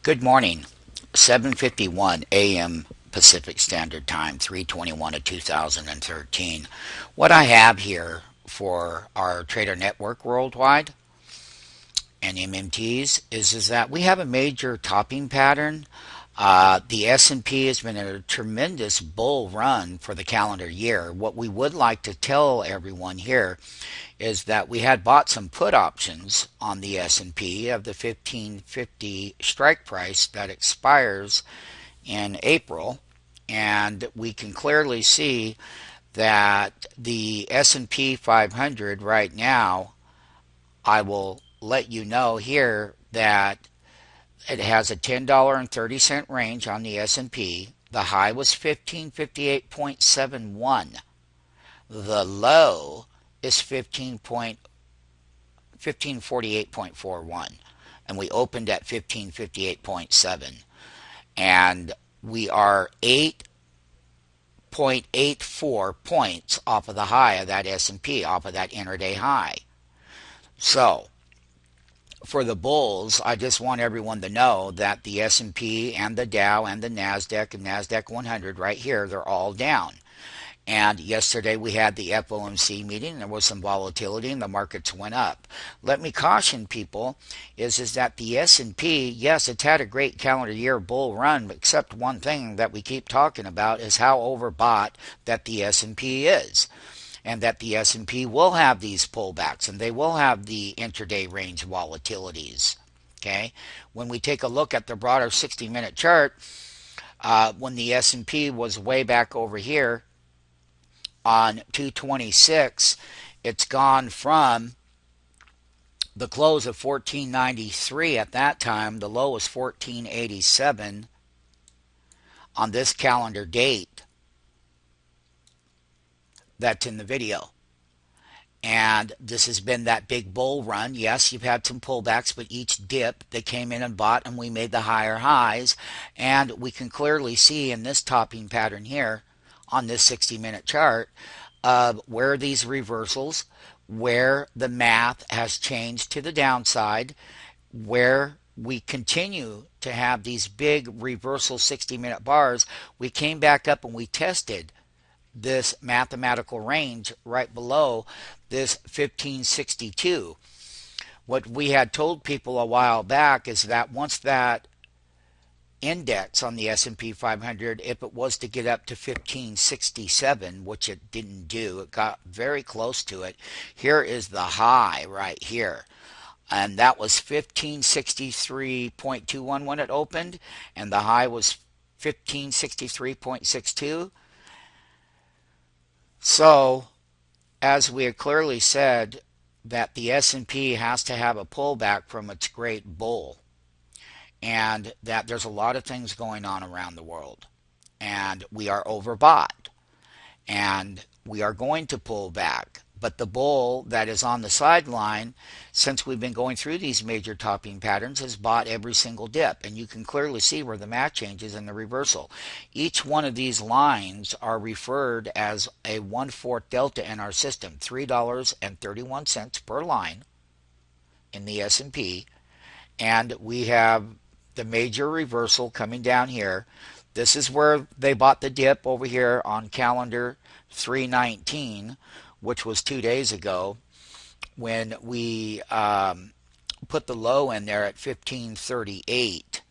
Good morning. 7:51 a.m. Pacific Standard Time, 3/21 of 2013. What I have here for our trader network worldwide and MMTs is that we have a major topping pattern. The S&P has been a tremendous bull run for the calendar year. What we would like to tell everyone here is that we had bought some put options on the S&P of the 1550 strike price that expires in April, and we can clearly see that the S&P 500 right now, I will let you know here that it has a $10.30 range on the S&P. The high was 1558.71. The low is 1548.41, and we opened at 1558.7, and we are 8.84 points off of the high of that S&P, off of that intraday high. So for the bulls, I just want everyone to know that the S&P and the Dow and the nasdaq and nasdaq 100 right here, they're all down. And yesterday we had the FOMC meeting. There was some volatility and the markets went up. Let me caution people is that the S&P, yes, it's had a great calendar year bull run, except one thing that we keep talking about is how overbought that the S&P is. And that the S&P will have these pullbacks and they will have the intraday range volatilities. Okay, when we take a look at the broader 60-minute chart, when the S&P was way back over here on 226, it's gone from the close of 1493 at that time. The low was 1487 on this calendar date that's in the video. And this has been that big bull run. Yes, you've had some pullbacks, but each dip they came in and bought and we made the higher highs. And we can clearly see in this topping pattern here on this 60-minute chart where these reversals, where the math has changed to the downside, where we continue to have these big reversal 60-minute bars. We came back up and we tested this mathematical range right below this 1562. What we had told people a while back is that once that index on the S&P 500, if it was to get up to 1567, which it didn't do, it got very close to it. Here is the high right here, and that was 1563.21 when it opened, and the high was 1563.62. So as we have clearly said, that the S&P has to have a pullback from its great bull, and that there's a lot of things going on around the world, and we are overbought, and we are going to pull back. But the bull that is on the sideline, since we've been going through these major topping patterns, has bought every single dip, and you can clearly see where the math changes in the reversal. Each one of these lines are referred as a 1/4 delta in our system, $3.31 per line in the S&P, and we have the major reversal coming down here. This is where they bought the dip over here on calendar 319, which was 2 days ago, when we put the low in there at 1538.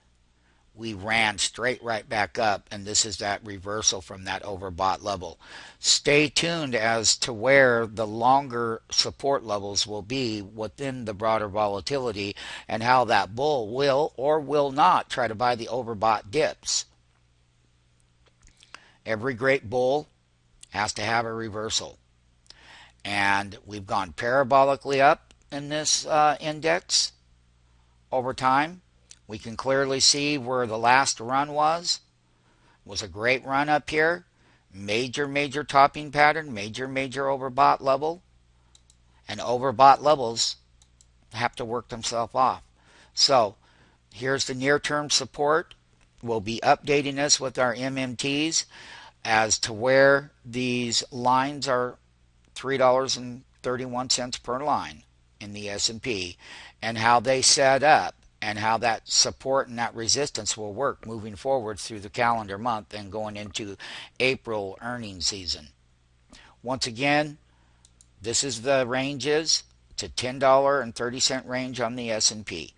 We ran straight right back up, and this is that reversal from that overbought level. Stay tuned as to where the longer support levels will be within the broader volatility, and how that bull will or will not try to buy the overbought dips. Every great bull has to have a reversal, and we've gone parabolically up in this index over time. We can clearly see where the last run was. It was a great run up here. Major topping pattern, major overbought level. And overbought levels have to work themselves off. So here's the near-term support. We'll be updating this with our MMTs as to where these lines are. $3.31 per line in the S&P, and how they set up and how that support and that resistance will work moving forward through the calendar month and going into April earnings season. Once again, this is the ranges to $10.30 range on the S&P.